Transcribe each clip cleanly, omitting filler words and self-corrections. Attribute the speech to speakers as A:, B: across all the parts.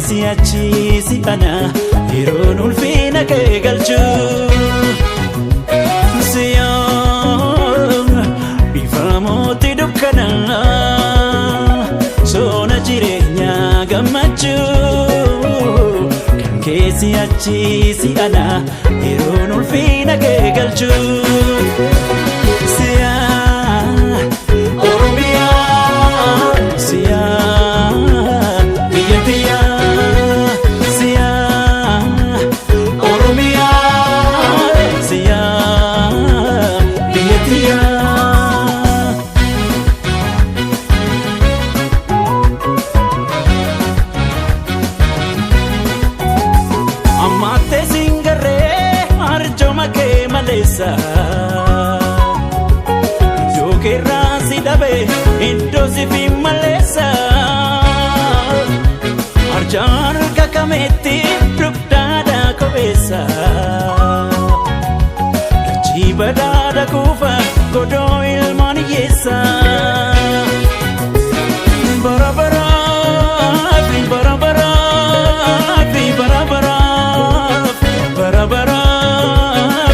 A: keesi achiisi ana yeroon ulfina kee galchu siyaa bifa mootii dukkana soona jireenyaa gammachuu kan keesi achiisi ana yeroon ulfina kee galchu Joke rasi dabe indosi fi malesa arjan kakameti rukdada kobesa jibadada kufa kodo ilman yesa barabara fi barabara fi barabara barabara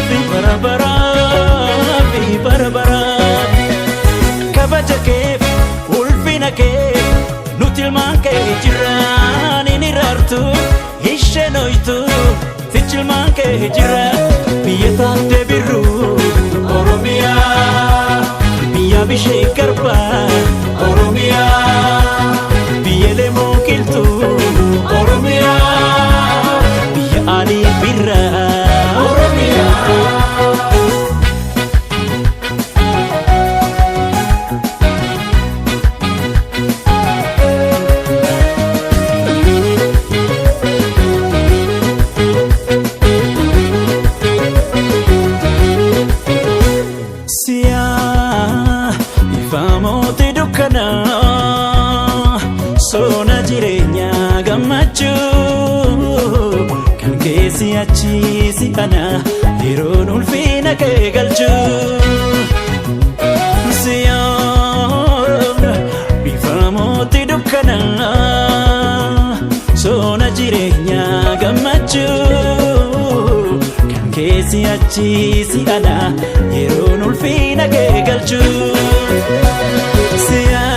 A: fi barabara fi barabara kabaja keef ulfina kee nuti ilmaan kee jiraan inni raartu ishenoytu sichi ilmaan kee jira biyya taate birru Oromiyaa biyya bishee garba Oromiyaa biyya lemoo kiltu Oromiyaa biyya alii birra Oromiyaa. Soona jireenyaa gammachuu kan keesi achiisi ana yeroon ulfina kee galchu siyaa bifa mootii dukkana soona jireenyaa gammachuu kan keesi achiisi ana yeroon ulfina kee galchu siyaa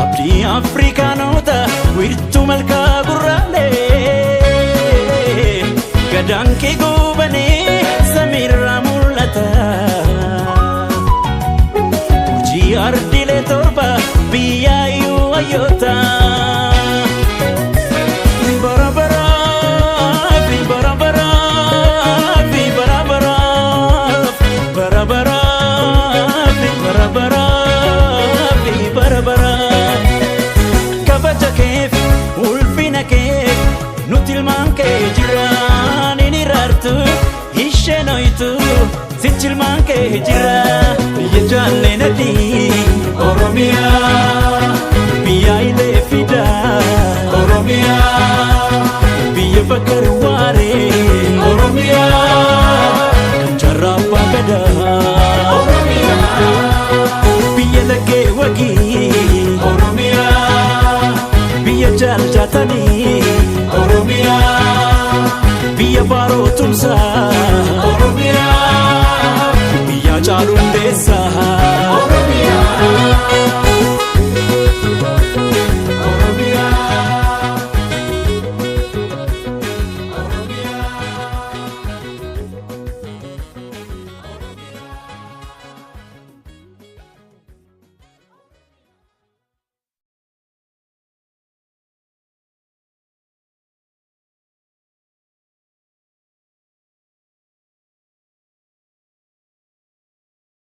A: abdi afrikaanota wirtuu malkaa gurraalee gadaan kee gubanee samiirraa mul'ata hojii ardiilee torba biyyaayyuu hayyoota nuti ilmaan kee jiraan inni raartu ishenoytu sichi ilmaan kee jira biyya jaallenati Oromiyaa biyya ilee fida Oromiyaa biyya bakkar waaree Oromiyaa kan jarrabbaa gadaa Oromiyaa biyya laggee wagii Oromiyaa biyya jaallatanii Oromiyaa biyya baaroo tumsaa